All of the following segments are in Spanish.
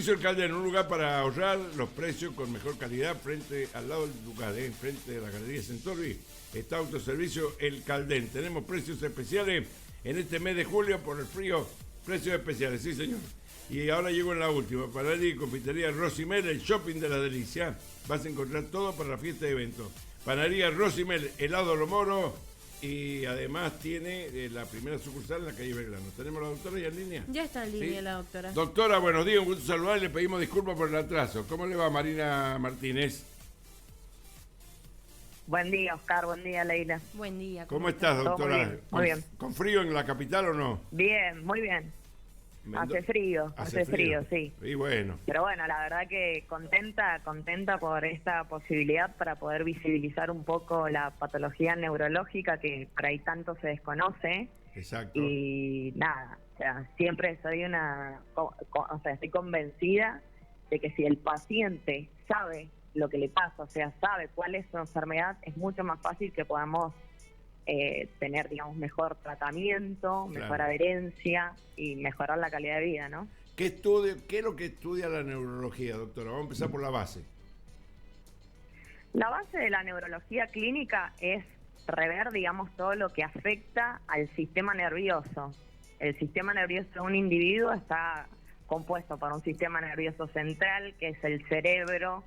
Autoservicio El Caldén, un lugar para ahorrar los precios con mejor calidad frente al lado del lugar, frente de la Galería Centauri. Está Autoservicio El Caldén. Tenemos precios especiales en este mes de julio por el frío. Precios especiales, sí señor. Y ahora llego en la última. Panadería y confitería Rosimel, el shopping de la delicia. Vas a encontrar todo para la fiesta de eventos. Panadería Rosimel, helado Lo Moro. Y además tiene la primera sucursal en la calle Belgrano. ¿Tenemos a la doctora ya en línea? Ya está en línea, ¿sí? La doctora. Doctora, buenos días, un gusto saludarle. Le pedimos disculpas por el atraso. ¿Cómo le va, Marina Martínez? Buen día, Oscar. Buen día, Leila. Buen día. ¿Cómo estás, doctora? Muy bien. ¿Con frío en la capital o no? Bien, muy bien. Hace frío, sí. Y bueno. Pero bueno, la verdad que contenta por esta posibilidad para poder visibilizar un poco la patología neurológica que por ahí tanto se desconoce. Exacto. Y nada, o sea, siempre soy estoy convencida de que si el paciente sabe lo que le pasa, o sea, sabe cuál es su enfermedad, es mucho más fácil que podamos tener, digamos, mejor tratamiento, mejor adherencia y mejorar la calidad de vida, ¿no? ¿Qué es lo que estudia la neurología, doctora? Vamos a empezar por la base. La base de la neurología clínica es rever, digamos, todo lo que afecta al sistema nervioso. El sistema nervioso de un individuo está compuesto por un sistema nervioso central, que es el cerebro,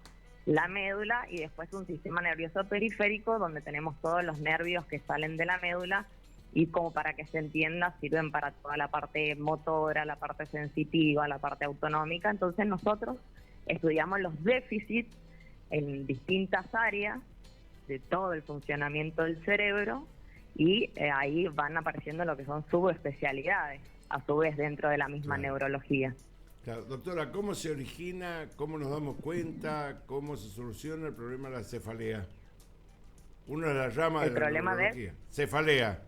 la médula, y después un sistema nervioso periférico donde tenemos todos los nervios que salen de la médula y, como para que se entienda, sirven para toda la parte motora, la parte sensitiva, la parte autonómica. Entonces nosotros estudiamos los déficits en distintas áreas de todo el funcionamiento del cerebro y ahí van apareciendo lo que son subespecialidades, a su vez dentro de la misma neurología. Claro. Doctora, ¿cómo se origina, cómo nos damos cuenta, cómo se soluciona el problema de la cefalea? Una de las ramas de la neurología. Cefalea.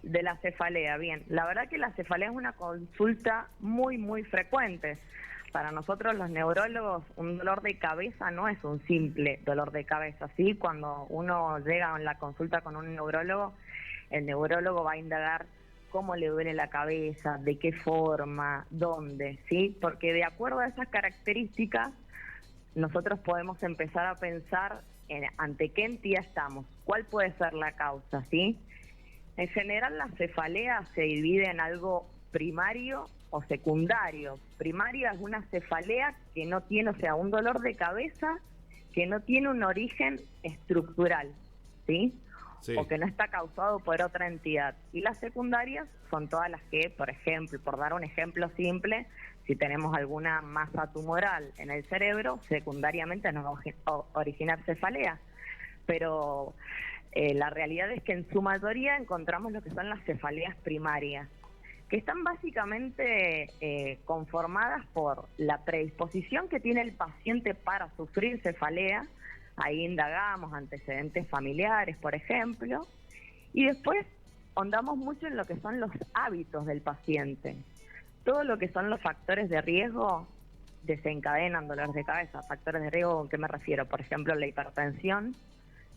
De la cefalea, bien. La verdad que la cefalea es una consulta muy, muy frecuente. Para nosotros los neurólogos, un dolor de cabeza no es un simple dolor de cabeza, ¿sí? Cuando uno llega a la consulta con un neurólogo, el neurólogo va a indagar cómo le duele la cabeza, de qué forma, dónde, ¿sí? Porque de acuerdo a esas características, nosotros podemos empezar a pensar en ante qué entidad estamos, cuál puede ser la causa, ¿sí? En general, la cefalea se divide en algo primario o secundario. Primaria es una cefalea que no tiene, o sea, un dolor de cabeza que no tiene un origen estructural, ¿sí? Sí. O que no está causado por otra entidad. Y las secundarias son todas las que, por ejemplo, por dar un ejemplo simple, si tenemos alguna masa tumoral en el cerebro, secundariamente nos va a originar cefalea. Pero la realidad es que en su mayoría encontramos lo que son las cefaleas primarias, que están básicamente conformadas por la predisposición que tiene el paciente para sufrir cefalea. Ahí indagamos antecedentes familiares, por ejemplo, y después ahondamos mucho en lo que son los hábitos del paciente. Todo lo que son los factores de riesgo desencadenan dolor de cabeza. Factores de riesgo, ¿a qué me refiero? Por ejemplo, la hipertensión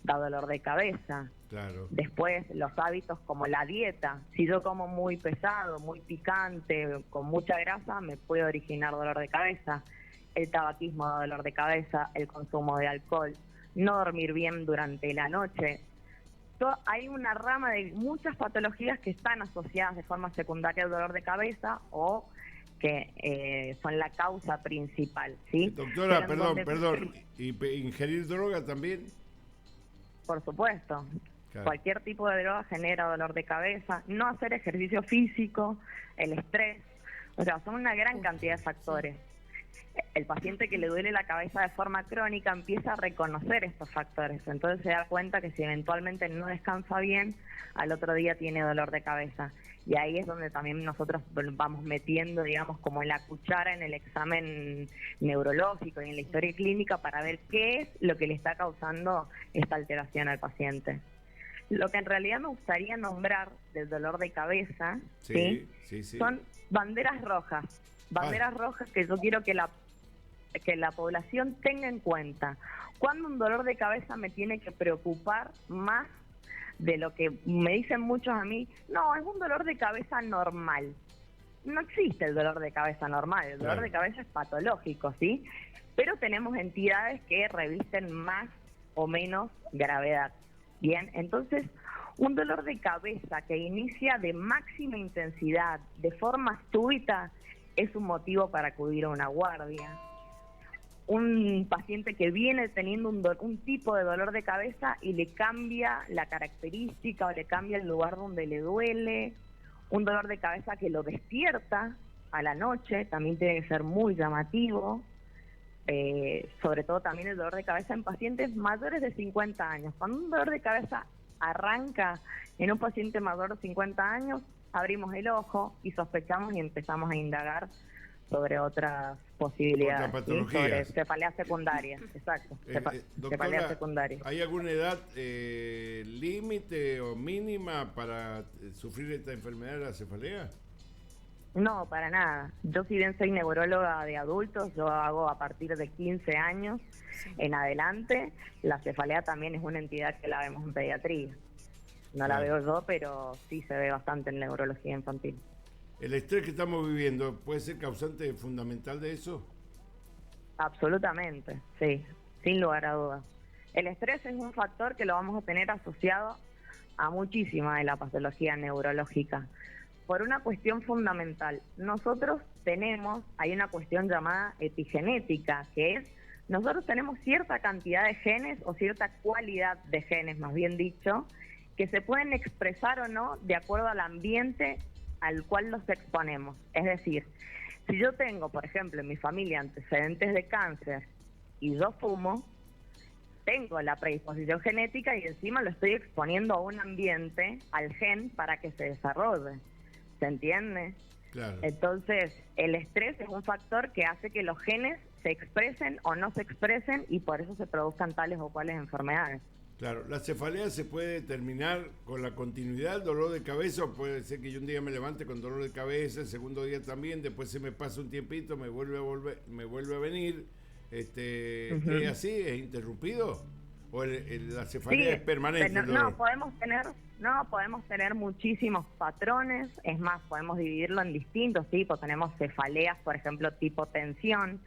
da dolor de cabeza. Claro. Después, los hábitos como la dieta. Si yo como muy pesado, muy picante, con mucha grasa, me puede originar dolor de cabeza. El tabaquismo da dolor de cabeza, el consumo de alcohol, no dormir bien durante la noche. Hay una rama de muchas patologías que están asociadas de forma secundaria al dolor de cabeza o que son la causa principal, ¿sí? Doctora, perdón, ¿y ingerir droga también? Por supuesto. Claro. Cualquier tipo de droga genera dolor de cabeza. No hacer ejercicio físico, el estrés, o sea, son una gran cantidad de factores. El paciente que le duele la cabeza de forma crónica empieza a reconocer estos factores, entonces se da cuenta que si eventualmente no descansa bien, al otro día tiene dolor de cabeza. Y ahí es donde también nosotros vamos metiendo, digamos, como la cuchara en el examen neurológico y en la historia clínica para ver qué es lo que le está causando esta alteración al paciente. Lo que en realidad me gustaría nombrar del dolor de cabeza, ¿sí? Son banderas rojas. Banderas rojas que yo quiero que la población tenga en cuenta. Cuando un dolor de cabeza me tiene que preocupar más de lo que me dicen muchos a mí, no, es un dolor de cabeza normal. no existe el dolor de cabeza normal, el dolor de cabeza es patológico, ¿sí? Pero tenemos entidades que revisten más o menos gravedad. Bien, entonces, un dolor de cabeza que inicia de máxima intensidad, de forma súbita, es un motivo para acudir a una guardia. Un paciente que viene teniendo un tipo de dolor de cabeza y le cambia la característica o le cambia el lugar donde le duele, un dolor de cabeza que lo despierta a la noche, también tiene que ser muy llamativo, sobre todo también el dolor de cabeza en pacientes mayores de 50 años. Cuando un dolor de cabeza arranca en un paciente mayor de 50 años, abrimos el ojo y sospechamos y empezamos a indagar sobre otras posibilidades, ¿sí? Sobre cefaleas secundarias, exacto, cefaleas secundarias. ¿Hay alguna edad límite o mínima para sufrir esta enfermedad de la cefalea? No, para nada. Yo, si bien soy neuróloga de adultos, yo hago a partir de 15 años en adelante. La cefalea también es una entidad que la vemos en pediatría. No la veo yo, pero sí se ve bastante en neurología infantil. ¿El estrés que estamos viviendo puede ser causante fundamental de eso? Absolutamente, sí, sin lugar a dudas. El estrés es un factor que lo vamos a tener asociado a muchísima de la patología neurológica. Por una cuestión fundamental, nosotros hay una cuestión llamada epigenética, que es, nosotros tenemos cierta cantidad de genes o cierta cualidad de genes, más bien dicho, que se pueden expresar o no de acuerdo al ambiente al cual los exponemos. Es decir, si yo tengo, por ejemplo, en mi familia antecedentes de cáncer y yo fumo, tengo la predisposición genética y encima lo estoy exponiendo a un ambiente, al gen, para que se desarrolle. ¿Se entiende? Claro. Entonces, el estrés es un factor que hace que los genes se expresen o no se expresen y por eso se produzcan tales o cuales enfermedades. Claro, ¿la cefalea se puede terminar con la continuidad del dolor de cabeza o puede ser que yo un día me levante con dolor de cabeza, el segundo día también, después se me pasa un tiempito, me vuelve a venir, ¿es así? ¿Es interrumpido? ¿O la cefalea es permanente? No, podemos tener muchísimos patrones, es más, podemos dividirlo en distintos tipos. Tenemos cefaleas, por ejemplo, tipo tensión,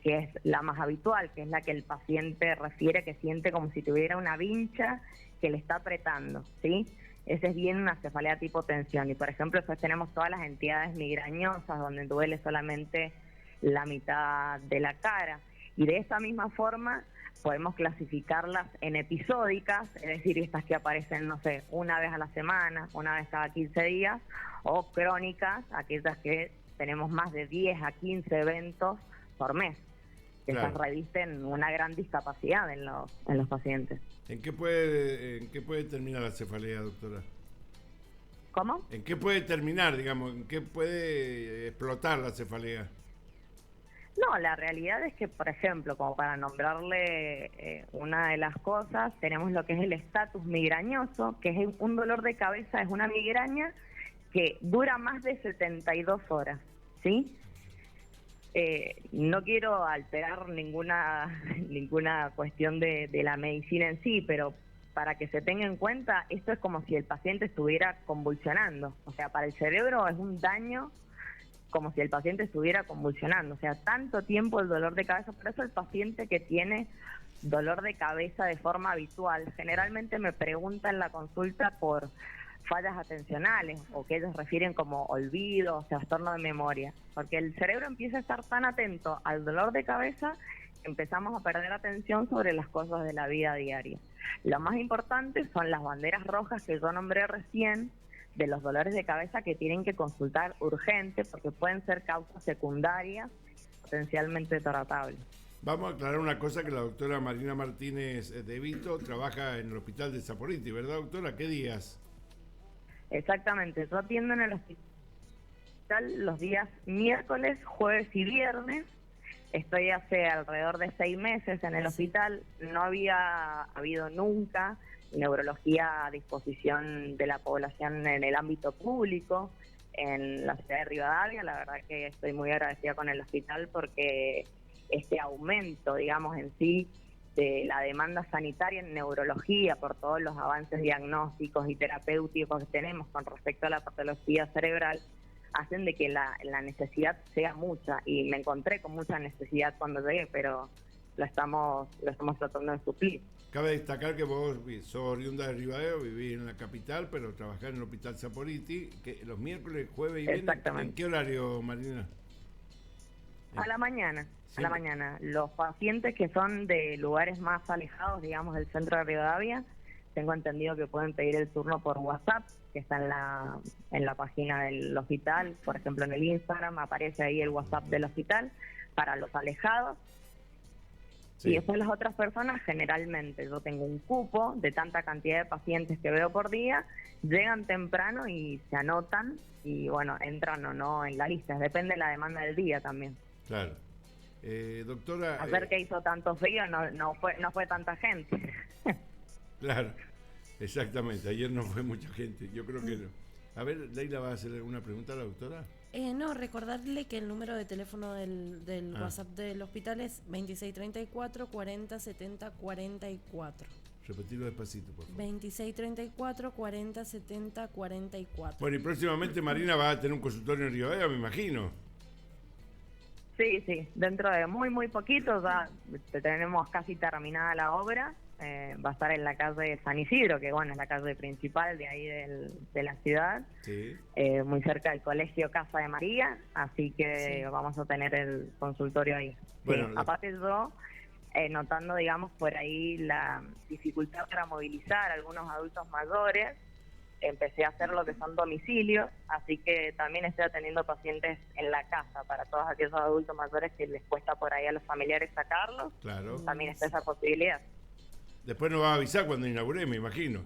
que es la más habitual, que es la que el paciente refiere que siente como si tuviera una vincha que le está apretando, ¿sí? Ese es bien una cefalea tipo tensión. Y, por ejemplo, después tenemos todas las entidades migrañosas, donde duele solamente la mitad de la cara. Y de esa misma forma podemos clasificarlas en episódicas, es decir, estas que aparecen, no sé, una vez a la semana, una vez cada 15 días, o crónicas, aquellas que tenemos más de 10 a 15 eventos por mes, que esas revisten una gran discapacidad en los pacientes. ¿En qué puede terminar la cefalea, doctora? ¿Cómo? ¿En qué puede terminar, digamos? ¿En qué puede explotar la cefalea? No, la realidad es que, por ejemplo, como para nombrarle una de las cosas, tenemos lo que es el estatus migrañoso, que es un dolor de cabeza, es una migraña que dura más de 72 horas, ¿sí? No quiero alterar ninguna cuestión de la medicina en sí, pero para que se tenga en cuenta, esto es como si el paciente estuviera convulsionando. O sea, para el cerebro es un daño como si el paciente estuviera convulsionando. O sea, tanto tiempo el dolor de cabeza. Por eso el paciente que tiene dolor de cabeza de forma habitual, generalmente me pregunta en la consulta por fallas atencionales o que ellos refieren como olvido o trastorno de memoria, porque el cerebro empieza a estar tan atento al dolor de cabeza que empezamos a perder atención sobre las cosas de la vida diaria. Lo más importante son las banderas rojas que yo nombré recién, de los dolores de cabeza que tienen que consultar urgente porque pueden ser causas secundarias potencialmente tratables. Vamos a aclarar una cosa, que la doctora Marina Martínez de Vito trabaja en el hospital de Saporiti, ¿verdad, doctora? ¿Qué días? Exactamente, yo atiendo en el hospital los días miércoles, jueves y viernes. Estoy hace alrededor de 6 meses en el hospital, no había habido nunca neurología a disposición de la población en el ámbito público, en la ciudad de Rivadavia. La verdad que estoy muy agradecida con el hospital porque este aumento, digamos, en sí, de la demanda sanitaria en neurología por todos los avances diagnósticos y terapéuticos que tenemos con respecto a la patología cerebral, hacen de que la necesidad sea mucha, y me encontré con mucha necesidad cuando llegué, pero lo estamos tratando de suplir. Cabe destacar que vos sos oriunda de Rivadavia, vivís en la capital, pero trabajás en el Hospital Saporiti, que los miércoles, jueves y viernes. ¿En qué horario, Marina? A la mañana. Sí. A la mañana. Los pacientes que son de lugares más alejados, digamos, del centro de Rivadavia, tengo entendido que pueden pedir el turno por WhatsApp, que está en la página del hospital. Por ejemplo, en el Instagram aparece ahí el WhatsApp del hospital para los alejados. Sí. Y después las otras personas, generalmente yo tengo un cupo de tanta cantidad de pacientes que veo por día, llegan temprano y se anotan y bueno, entran o no en la lista. Depende de la demanda del día también. Claro. Doctora... Ayer que hizo tanto frío no fue tanta gente. Claro, exactamente. Ayer no fue mucha gente. Yo creo que no. A ver, Leila, ¿va a hacer alguna pregunta a la doctora? No, recordarle que el número de teléfono del WhatsApp del hospital es 2634 40 70 44. Repetilo despacito, por favor. 2634 40 70 44. Bueno, y próximamente Marina va a tener un consultorio en Rivadavia, me imagino. Sí, dentro de muy poquito ya tenemos casi terminada la obra. Va a estar en la calle San Isidro, que bueno, es la calle principal de ahí de la ciudad, sí. Muy cerca del colegio Casa de María, así que sí, vamos a tener el consultorio ahí. Bueno, sí. Aparte yo, notando, digamos, por ahí la dificultad para movilizar a algunos adultos mayores, empecé a hacer lo que son domicilios, así que también estoy atendiendo pacientes en la casa para todos aquellos adultos mayores que les cuesta por ahí a los familiares sacarlos. Claro. También está esa posibilidad. Después nos va a avisar cuando inaugure, me imagino.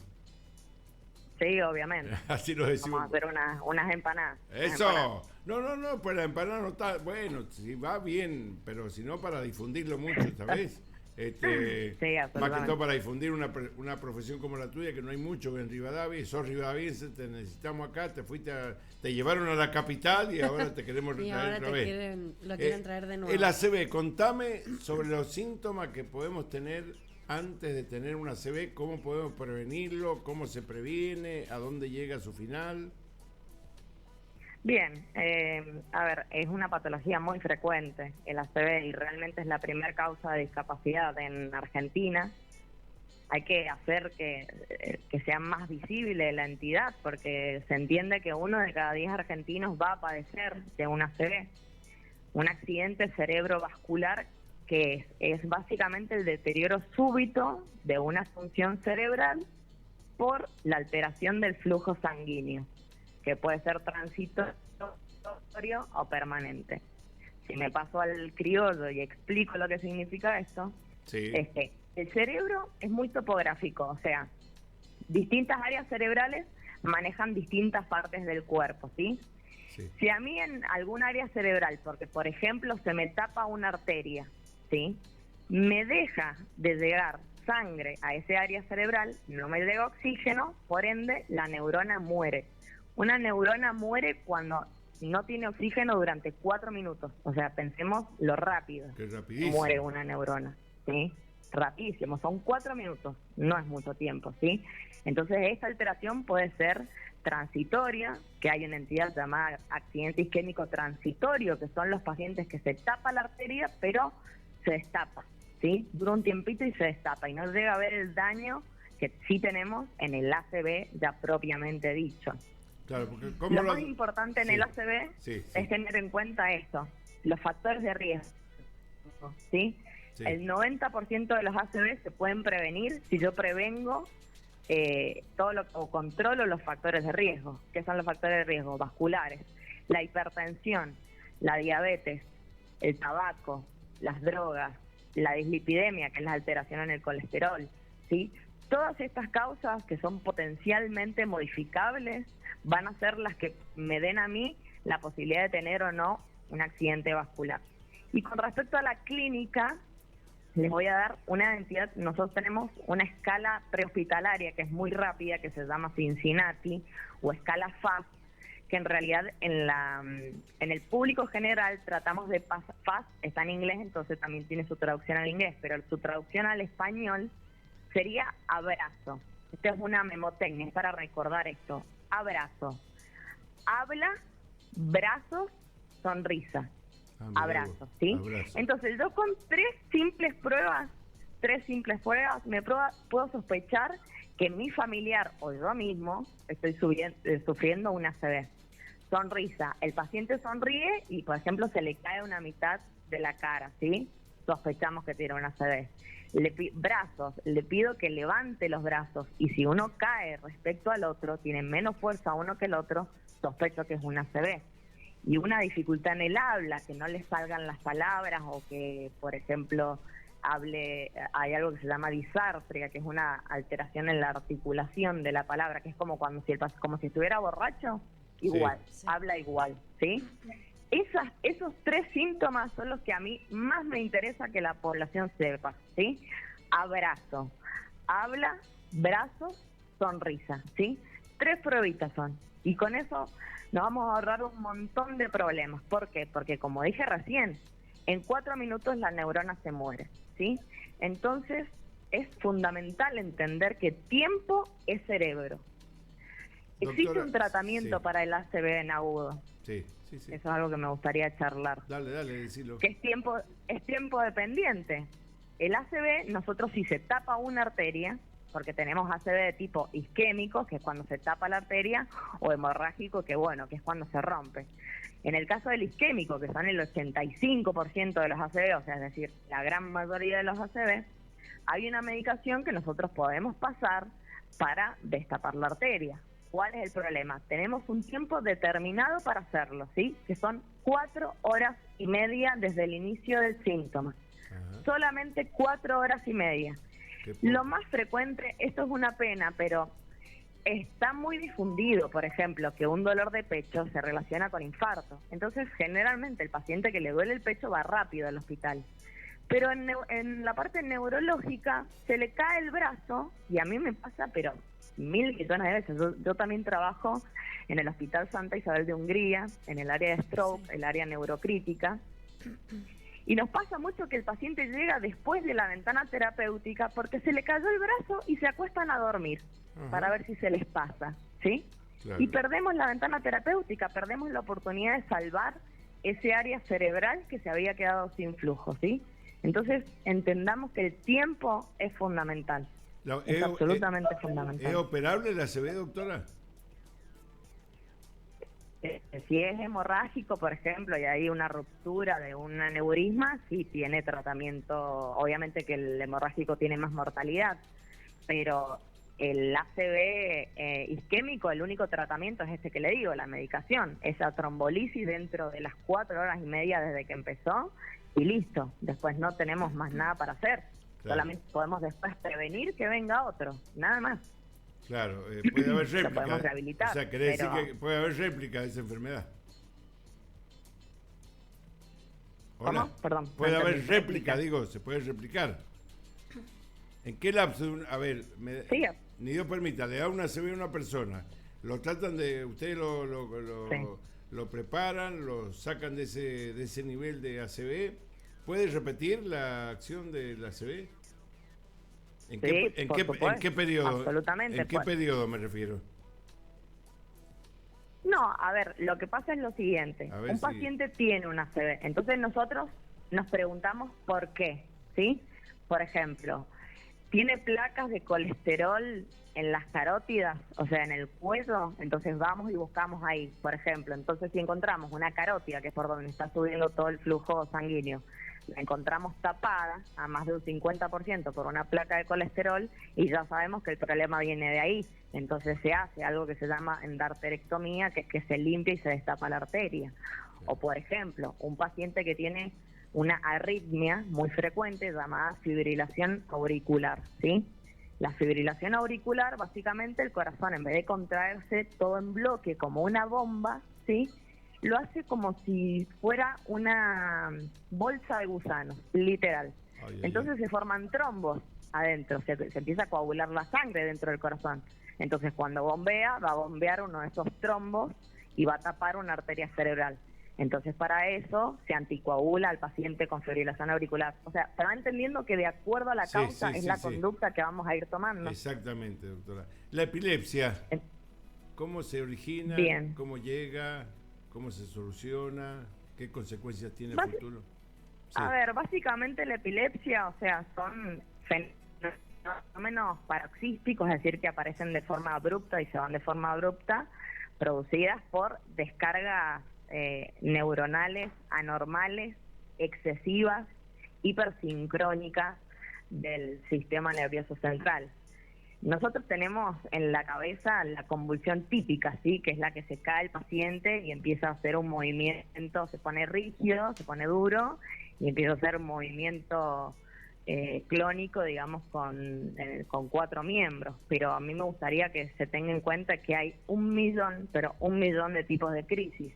Sí, obviamente. Así lo decimos. Vamos a hacer unas empanadas. ¡Eso! No, pues la empanada no está... Bueno, si va bien, pero si no, para difundirlo mucho, ¿sabes? Sí, más que todo para difundir una profesión como la tuya, que no hay mucho en Rivadavia, sos rivadaviense, te necesitamos acá, te llevaron a la capital y ahora te queremos traer otra vez. Lo quieren traer de nuevo. El ACV, contame sobre los síntomas que podemos tener antes de tener una ACV, cómo podemos prevenirlo, cómo se previene, a dónde llega a su final. Bien, a ver, es una patología muy frecuente el ACV y realmente es la primera causa de discapacidad en Argentina. Hay que hacer que sea más visible la entidad, porque se entiende que 1 de cada 10 argentinos va a padecer de un ACV, un accidente cerebrovascular, que es básicamente el deterioro súbito de una función cerebral por la alteración del flujo sanguíneo, que puede ser transitorio o permanente. Si me paso al criollo y explico lo que significa esto, sí. El cerebro es muy topográfico, o sea, distintas áreas cerebrales manejan distintas partes del cuerpo, ¿sí? Sí. Si a mí en algún área cerebral, porque por ejemplo se me tapa una arteria, ¿sí?, me deja de llegar sangre a ese área cerebral, no me llega oxígeno, por ende la neurona muere. Una neurona muere cuando no tiene oxígeno durante 4 minutos. O sea, pensemos lo rápido. Qué rapidísimo. Muere una neurona, ¿sí? Rapidísimo, son 4 minutos, no es mucho tiempo, ¿sí? Entonces esta alteración puede ser transitoria, que hay una entidad llamada accidente isquémico transitorio, que son los pacientes que se tapa la arteria, pero se destapa, ¿sí? Dura un tiempito y se destapa, y no llega a ver el daño que sí tenemos en el ACV ya propiamente dicho. Claro, porque lo más importante en el ACV es tener en cuenta esto, los factores de riesgo, ¿sí? Sí. El 90% de los ACV se pueden prevenir si yo prevengo o controlo los factores de riesgo. ¿Qué son los factores de riesgo? Vasculares, la hipertensión, la diabetes, el tabaco, las drogas, la dislipidemia, que es la alteración en el colesterol, ¿sí? Todas estas causas que son potencialmente modificables van a ser las que me den a mí la posibilidad de tener o no un accidente vascular. Y con respecto a la clínica, les voy a dar una entidad. Nosotros tenemos una escala prehospitalaria que es muy rápida, que se llama Cincinnati, o escala FAST, que en realidad en el público general tratamos de FAST, está en inglés, entonces también tiene su traducción al inglés, pero su traducción al español sería abrazo. Esta es una memotecnia, es para recordar esto. Abrazo. Habla brazos, sonrisa, abrazos, ¿sí? Abrazo. Entonces yo con tres simples pruebas puedo sospechar que mi familiar o yo mismo estoy sufriendo una ACV. Sonrisa, el paciente sonríe y, por ejemplo, se le cae una mitad de la cara, ¿sí? Sospechamos que tiene una ACV. Brazos, le pido que levante los brazos y si uno cae respecto al otro, tiene menos fuerza uno que el otro, sospecho que es una ACV. Y una dificultad en el habla, que no le salgan las palabras o que, por ejemplo, hay algo que se llama disartria, que es una alteración en la articulación de la palabra, que es como cuando como si estuviera borracho, igual, Sí. habla igual, ¿sí? Esos tres síntomas son los que a mí más me interesa que la población sepa, ¿sí? Abrazo, habla, brazos, sonrisa, ¿sí? 3 pruebitas son. Y con eso nos vamos a ahorrar un montón de problemas. ¿Por qué? Porque como dije recién, en 4 minutos la neurona se muere, ¿sí? Entonces es fundamental entender que tiempo es cerebro. Existe Doctora, un tratamiento sí. para el ACV en agudo. Sí. Eso es algo que me gustaría charlar. Dale, decilo. Que es tiempo dependiente. El ACV, nosotros si se tapa una arteria, porque tenemos ACV de tipo isquémico, que es cuando se tapa la arteria, o hemorrágico, que es cuando se rompe. En el caso del isquémico, que son el 85% de los ACV, o sea, es decir, la gran mayoría de los ACV, hay una medicación que nosotros podemos pasar para destapar la arteria. ¿Cuál es el problema? Tenemos un tiempo determinado para hacerlo, ¿sí? Que son 4 horas y media desde el inicio del síntoma. Ajá. Solamente 4 horas y media. Lo más frecuente, esto es una pena, pero está muy difundido, por ejemplo, que un dolor de pecho se relaciona con infarto. Entonces, generalmente el paciente que le duele el pecho va rápido al hospital. Pero en la parte neurológica se le cae el brazo, y a mí me pasa, pero 1000 millones de veces. Yo también trabajo en el Hospital Santa Isabel de Hungría, en el área de stroke, el área neurocrítica, y nos pasa mucho que el paciente llega después de la ventana terapéutica porque se le cayó el brazo y se acuestan a dormir. Ajá. Para ver si se les pasa, ¿sí? Claro. Y perdemos la ventana terapéutica, perdemos la oportunidad de salvar ese área cerebral que se había quedado sin flujo, ¿sí? Entonces, entendamos que el tiempo es fundamental. Es absolutamente fundamental. ¿Es operable la ACV, doctora? Si es hemorrágico, por ejemplo, y hay una ruptura de un aneurisma, sí tiene tratamiento. Obviamente que el hemorrágico tiene más mortalidad, pero el ACV isquémico, el único tratamiento es este que le digo, la medicación, esa trombolisis dentro de las 4 horas y media desde que empezó, y listo. Después no tenemos más nada para hacer. Claro. Solamente podemos después prevenir que venga otro, nada más. Claro, puede haber réplica. Lo podemos rehabilitar. O sea, quiere decir que puede haber réplica de esa enfermedad. Hola. ¿Cómo? Perdón. Puede haber réplica, digo, se puede replicar. ¿En qué lapso? A ver, sí. Ni Dios permita, le da una ACV a una persona, lo tratan de, ustedes lo preparan, lo sacan de ese nivel de ACV. ¿Puede repetir la acción de la ACV? ¿En qué periodo? Absolutamente. ¿En qué periodo me refiero? No, a ver, lo que pasa es lo siguiente. Un paciente tiene una ACV, entonces nosotros nos preguntamos por qué, ¿sí? Por ejemplo, ¿tiene placas de colesterol en las carótidas, o sea, en el cuello? Entonces vamos y buscamos ahí, por ejemplo. Entonces si encontramos una carótida, que es por donde está subiendo todo el flujo sanguíneo, la encontramos tapada a más de un 50% por una placa de colesterol, y ya sabemos que el problema viene de ahí. Entonces se hace algo que se llama endarterectomía, que es que se limpia y se destapa la arteria. O por ejemplo, un paciente que tiene una arritmia muy frecuente llamada fibrilación auricular, ¿sí? La fibrilación auricular, básicamente el corazón, en vez de contraerse todo en bloque como una bomba, ¿sí?, lo hace como si fuera una bolsa de gusanos, literal. Entonces se forman trombos adentro, se empieza a coagular la sangre dentro del corazón. Entonces cuando bombea, va a bombear uno de esos trombos y va a tapar una arteria cerebral. Entonces para eso se anticoagula al paciente con fibrilación auricular. O sea, se va entendiendo que de acuerdo a la causa es la conducta que vamos a ir tomando. Exactamente, doctora. La epilepsia, ¿cómo se origina? Bien. ¿Cómo llega? cómo se soluciona, qué consecuencias tiene el Basi- futuro. Sí. A ver, básicamente la epilepsia, o sea, son fenómenos paroxísticos, es decir, que aparecen de forma abrupta y se van de forma abrupta, producidas por descargas neuronales anormales, excesivas, hipersincrónicas del sistema nervioso central. Nosotros tenemos en la cabeza la convulsión típica, ¿sí? Que es la que se cae el paciente y empieza a hacer un movimiento, se pone rígido, se pone duro y empieza a hacer un movimiento clónico, digamos, con 4 miembros. Pero a mí me gustaría que se tenga en cuenta que hay 1.000.000, pero 1.000.000 de tipos de crisis.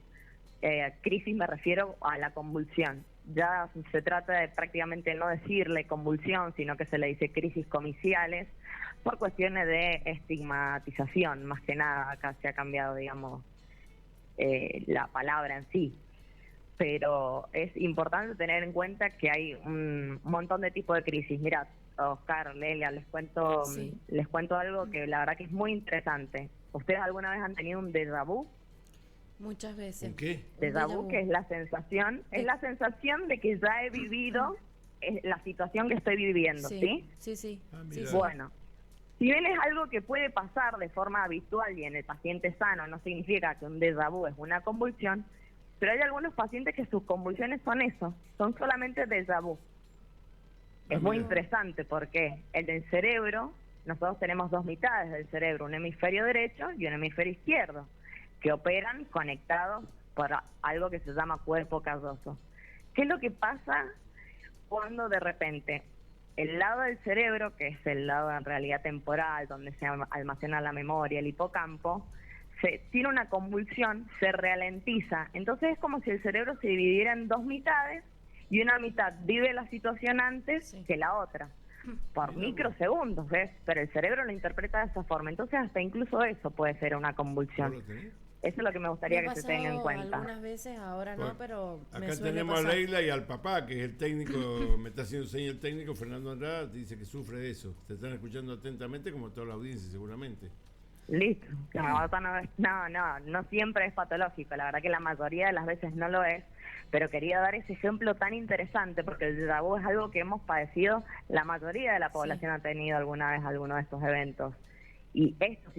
Crisis me refiero a la convulsión. Ya se trata de prácticamente no decirle convulsión, sino que se le dice crisis comiciales, por cuestiones de estigmatización, más que nada. Acá se ha cambiado, digamos, la palabra en sí. Pero es importante tener en cuenta que hay un montón de tipos de crisis. Mira, Oscar, Lelia, les cuento algo que la verdad que es muy interesante. ¿Ustedes alguna vez han tenido un déjà vu? Muchas veces. ¿Un qué? Déjà vu, que es la sensación de que ya he vivido la situación que estoy viviendo, ¿sí? Sí. Ah, Sí, mira. sí. Bueno, si bien es algo que puede pasar de forma habitual y en el paciente sano, no significa que un déjà vu es una convulsión, pero hay algunos pacientes que sus convulsiones son eso, son solamente déjà vu. Es muy mira. interesante porque el del cerebro, nosotros tenemos 2 mitades del cerebro, un hemisferio derecho y un hemisferio izquierdo, que operan conectados por algo que se llama cuerpo calloso. ¿Qué es lo que pasa cuando de repente el lado del cerebro, que es el lado en realidad temporal, donde se almacena la memoria, el hipocampo, tiene una convulsión, se ralentiza? Entonces es como si el cerebro se dividiera en 2 mitades y una mitad vive la situación antes que la otra, por microsegundos, ¿ves? Pero el cerebro lo interpreta de esa forma. Entonces hasta incluso eso puede ser una convulsión. ¿Vos lo tenés? Eso es lo que me gustaría Me ha que se tenga en pasado cuenta. algunas veces, ahora no, Bueno, pero me acá suele tenemos pasar. a Leila y al papá, que es el técnico, me está haciendo señas el técnico, Fernando Andrada, dice que sufre de eso. Te están escuchando atentamente, como toda la audiencia seguramente. Listo. No siempre es patológico, la verdad que la mayoría de las veces no lo es, pero quería dar ese ejemplo tan interesante porque el déjà vu es algo que hemos padecido, la mayoría de la población ha tenido alguna vez alguno de estos eventos. Y esto,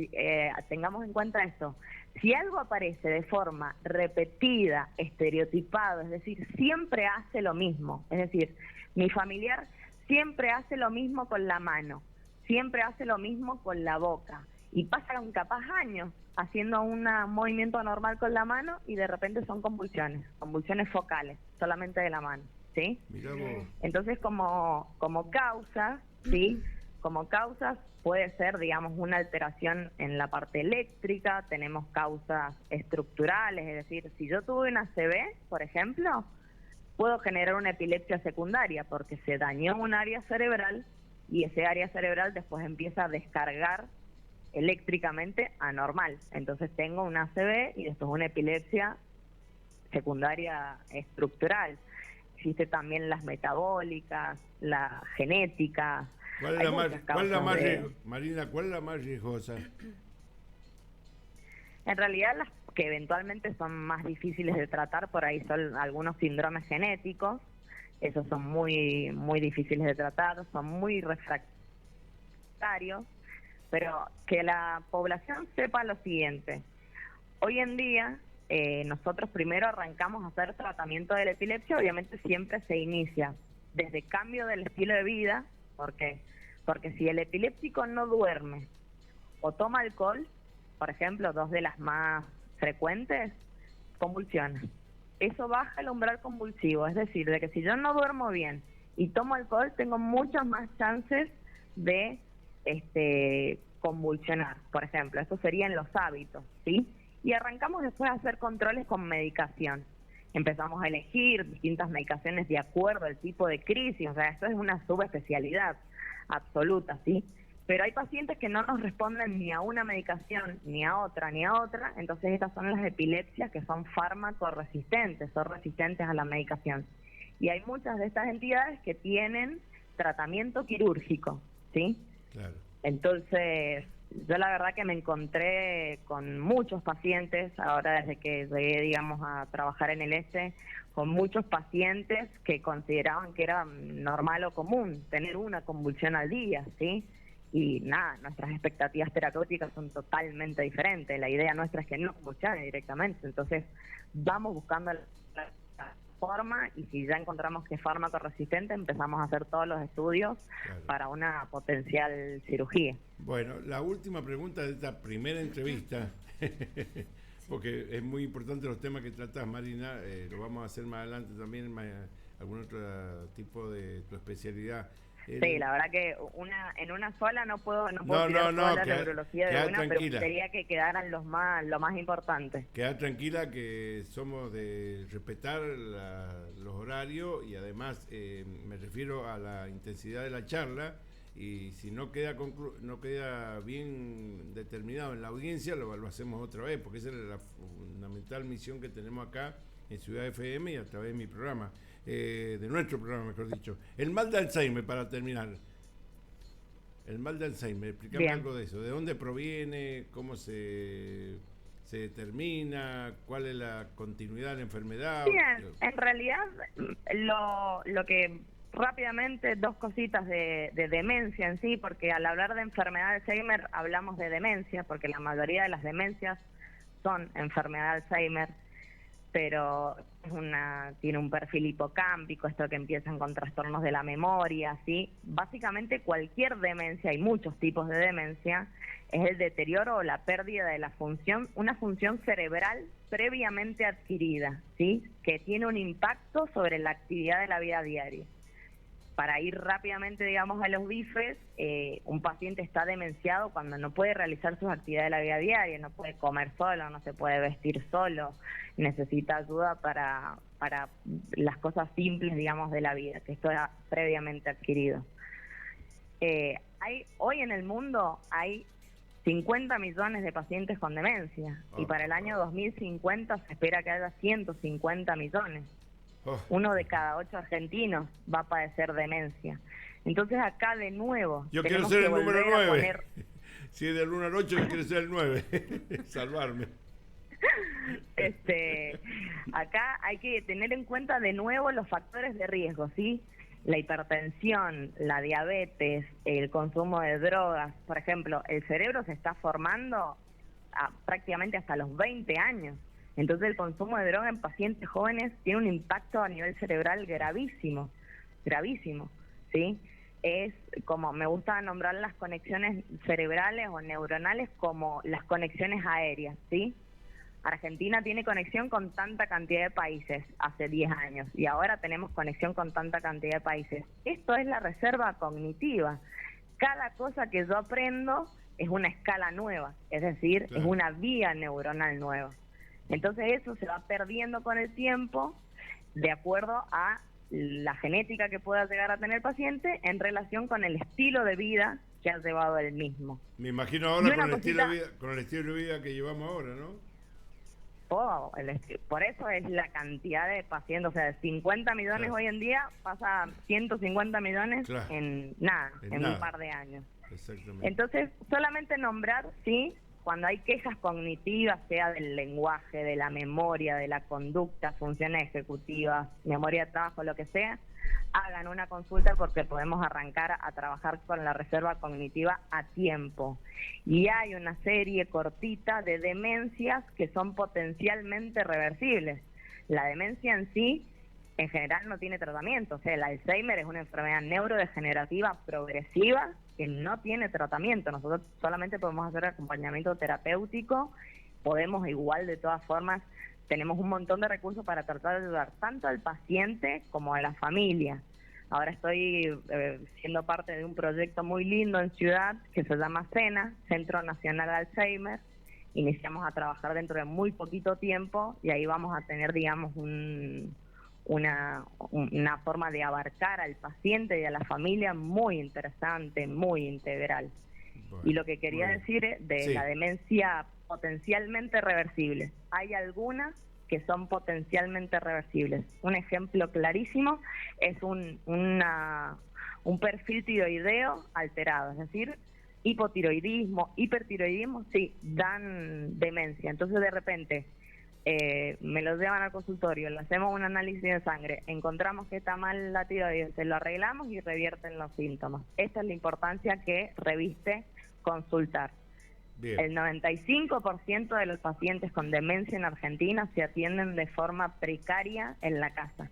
tengamos en cuenta esto, si algo aparece de forma repetida, estereotipado, es decir, siempre hace lo mismo, es decir, mi familiar siempre hace lo mismo con la mano, siempre hace lo mismo con la boca, y pasan capaz años haciendo un movimiento normal con la mano y de repente son convulsiones focales, solamente de la mano, ¿sí? Mirá vos. Entonces como causas, ¿sí? Como causas puede ser, digamos, una alteración en la parte eléctrica, tenemos causas estructurales, es decir, si yo tuve una ACV, por ejemplo, puedo generar una epilepsia secundaria porque se dañó un área cerebral y ese área cerebral después empieza a descargar eléctricamente anormal. Entonces tengo una ACV y después una epilepsia secundaria estructural. Existe también las metabólicas, la genética. ¿Cuál es la más Marina, cuál es la más riesgosa? En realidad las que eventualmente son más difíciles de tratar por ahí son algunos síndromes genéticos. Esos son muy difíciles de tratar, son muy refractarios, pero que la población sepa lo siguiente. Hoy en día nosotros primero arrancamos a hacer tratamiento de la epilepsia, obviamente siempre se inicia desde cambio del estilo de vida, porque si el epiléptico no duerme o toma alcohol, por ejemplo, 2 de las más frecuentes, convulsiona. Eso baja el umbral convulsivo, es decir, de que si yo no duermo bien y tomo alcohol, tengo muchas más chances de convulsionar, por ejemplo. Eso serían los hábitos, ¿sí? Y arrancamos después a hacer controles con medicación. Empezamos a elegir distintas medicaciones de acuerdo al tipo de crisis, o sea, esto es una subespecialidad absoluta, ¿sí? Pero hay pacientes que no nos responden ni a una medicación, ni a otra, entonces estas son las epilepsias que son fármaco-resistentes, son resistentes a la medicación. Y hay muchas de estas entidades que tienen tratamiento quirúrgico, ¿sí? Claro. Entonces, yo la verdad que me encontré con muchos pacientes, ahora desde que llegué, digamos, a trabajar en el con muchos pacientes que consideraban que era normal o común tener una convulsión al día, ¿sí? Y nada, nuestras expectativas terapéuticas son totalmente diferentes. La idea nuestra es que no convulsione directamente, entonces vamos buscando la forma, y si ya encontramos que es fármaco resistente, empezamos a hacer todos los estudios para una potencial cirugía. Bueno, la última pregunta de esta primera entrevista, porque es muy importante los temas que tratas, Marina, lo vamos a hacer más adelante también, algún otro tipo de tu especialidad. Sí, la verdad que en una sola no puedo tirar toda la neurología de una, tranquila. Pero quería que quedaran lo más importante. Queda tranquila que somos de respetar los horarios, y además me refiero a la intensidad de la charla, y si no queda bien determinado en la audiencia, lo hacemos otra vez, porque esa es la fundamental misión que tenemos acá en Ciudad FM y a través de mi programa. De nuestro programa, mejor dicho. El mal de Alzheimer, para terminar. El mal de Alzheimer, explícame algo de eso. ¿De dónde proviene? ¿Cómo se determina? ¿Cuál es la continuidad de la enfermedad? Bien, en realidad, lo que rápidamente, dos cositas de demencia en sí, porque al hablar de enfermedad de Alzheimer hablamos de demencia, porque la mayoría de las demencias son enfermedad de Alzheimer, pero tiene un perfil hipocámpico, esto que empiezan con trastornos de la memoria, ¿sí? Básicamente cualquier demencia, hay muchos tipos de demencia, es el deterioro o la pérdida de una función cerebral previamente adquirida, ¿sí? Que tiene un impacto sobre la actividad de la vida diaria. Para ir rápidamente, digamos, a los bifes, un paciente está demenciado cuando no puede realizar sus actividades de la vida diaria, no puede comer solo, no se puede vestir solo, necesita ayuda para las cosas simples, digamos, de la vida, que esto era previamente adquirido. Hoy en el mundo hay 50 millones de pacientes con demencia, y para el año 2050 se espera que haya 150 millones. Uno de cada 8 argentinos va a padecer demencia. Entonces acá de nuevo... Yo quiero ser el número 9. Si es del 1 al 8, yo quiero ser el 9. Salvarme. Acá hay que tener en cuenta de nuevo los factores de riesgo, ¿sí? La hipertensión, la diabetes, el consumo de drogas. Por ejemplo, el cerebro se está formando prácticamente hasta los 20 años. Entonces el consumo de droga en pacientes jóvenes tiene un impacto a nivel cerebral gravísimo, ¿sí? Es como, me gusta nombrar las conexiones cerebrales o neuronales como las conexiones aéreas, ¿sí? Argentina tiene conexión con tanta cantidad de países hace 10 años, y ahora tenemos conexión con tanta cantidad de países. Esto es la reserva cognitiva. Cada cosa que yo aprendo es una escala nueva, es decir, es una vía neuronal nueva. Entonces eso se va perdiendo con el tiempo de acuerdo a la genética que pueda llegar a tener el paciente en relación con el estilo de vida que ha llevado él mismo. Me imagino ahora con el estilo de vida que llevamos ahora, ¿no? Por eso es la cantidad de pacientes, o sea, de 50 millones hoy en día pasa a 150 millones en un par de años. Exactamente. Entonces, solamente nombrar, sí, cuando hay quejas cognitivas, sea del lenguaje, de la memoria, de la conducta, funciones ejecutivas, memoria de trabajo, lo que sea, hagan una consulta porque podemos arrancar a trabajar con la reserva cognitiva a tiempo. Y hay una serie cortita de demencias que son potencialmente reversibles. La demencia en sí, en general, no tiene tratamiento. O sea, el Alzheimer es una enfermedad neurodegenerativa progresiva que no tiene tratamiento. Nosotros solamente podemos hacer acompañamiento terapéutico. Podemos igual, de todas formas, tenemos un montón de recursos para tratar de ayudar tanto al paciente como a la familia. Ahora estoy siendo parte de un proyecto muy lindo en Ciudad que se llama CENA, Centro Nacional de Alzheimer. Iniciamos a trabajar dentro de muy poquito tiempo y ahí vamos a tener, digamos, una forma de abarcar al paciente y a la familia muy interesante, muy integral. Bueno, y lo que quería decir es de la demencia potencialmente reversible. Hay algunas que son potencialmente reversibles. Un ejemplo clarísimo es un perfil tiroideo alterado, es decir, hipotiroidismo, hipertiroidismo, sí, dan demencia. Entonces de repente me lo llevan al consultorio, le hacemos un análisis de sangre, encontramos que está mal la tiroides, se lo arreglamos y revierten los síntomas. Esta es la importancia que reviste consultar. Bien. El 95% de los pacientes con demencia en Argentina se atienden de forma precaria en la casa.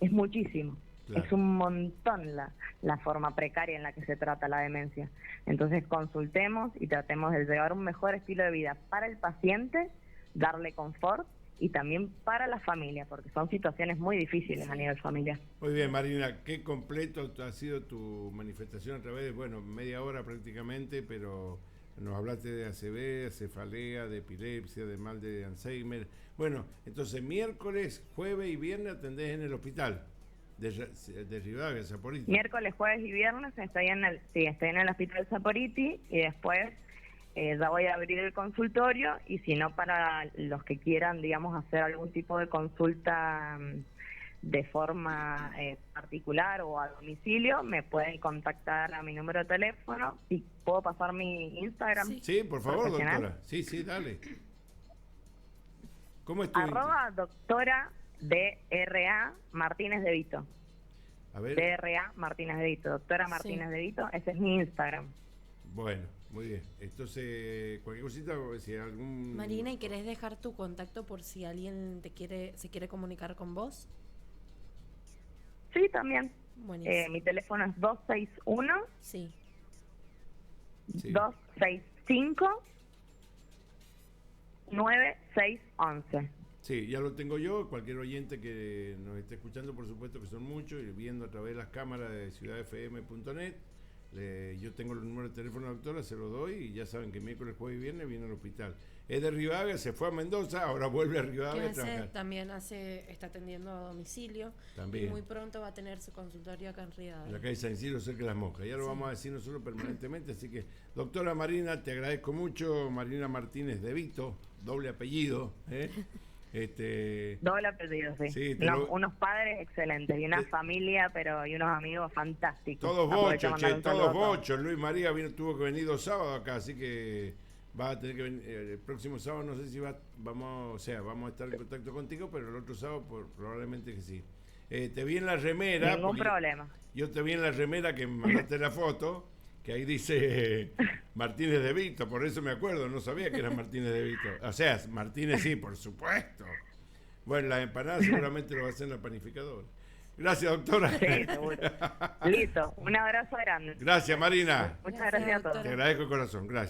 Es muchísimo. Claro. Es un montón la forma precaria en la que se trata la demencia. Entonces consultemos y tratemos de llevar un mejor estilo de vida para el paciente, darle confort y también para la familia, porque son situaciones muy difíciles a nivel familiar. Muy bien, Marina, qué completo ha sido tu manifestación a través de, bueno, media hora prácticamente, pero nos hablaste de ACV, cefalea, de epilepsia, de mal de Alzheimer. Bueno, entonces miércoles, jueves y viernes atendés en el hospital de Rivadavia, Saporiti. Miércoles, jueves y viernes estoy en el hospital Saporiti y después ya voy a abrir el consultorio, y si no, para los que quieran, digamos, hacer algún tipo de consulta de forma particular o a domicilio, me pueden contactar a mi número de teléfono y puedo pasar mi Instagram. Sí, por favor, doctora. Sí, dale. ¿Cómo es tu @ doctora DRA Martínez de Vito. A ver. DRA Martínez de Vito, doctora Martínez de Vito, ese es mi Instagram. Bueno, muy bien. Entonces, cualquier cosita, si algún... Marina, ¿y querés dejar tu contacto por si alguien se quiere comunicar con vos? Sí, también. Buenísimo. Mi teléfono es 261 Sí. 265 9611. Sí, ya lo tengo yo. Cualquier oyente que nos esté escuchando, por supuesto que son muchos, y viendo a través de las cámaras de ciudadfm.net, yo tengo el número de teléfono de la doctora, se lo doy, y ya saben que miércoles, jueves y viernes viene al hospital. Es de Rivadavia, se fue a Mendoza, ahora vuelve a Rivadavia a trabajar. También está atendiendo a domicilio. También. Y muy pronto va a tener su consultorio acá en En Rivadavia. la calle San Isidro, cerca de Las Monjas. Ya lo vamos a decir nosotros permanentemente. Así que, doctora Marina, te agradezco mucho. Marina Martínez de Vito, doble apellido. Doble apellido, sí. Sí, unos padres excelentes y una familia, y unos amigos fantásticos. Todos Aprovecho bochos, de mandar un saludo todos a todos. bochos. Luis María tuvo que venir 2 sábados acá, así que va a tener que venir el próximo sábado. No sé si vamos a estar en contacto contigo, pero el otro sábado probablemente que sí. Te vi en la remera. Ningún problema. Yo te vi en la remera que me mandaste la foto, que ahí dice Martínez de Vito, por eso me acuerdo, no sabía que era Martínez de Vito. O sea, Martínez sí, por supuesto. Bueno, las empanadas seguramente lo va a hacer en la panificadora. Gracias, doctora. Sí, seguro. Listo, un abrazo grande. Gracias, Marina. Muchas gracias a todos. Te agradezco de corazón, gracias.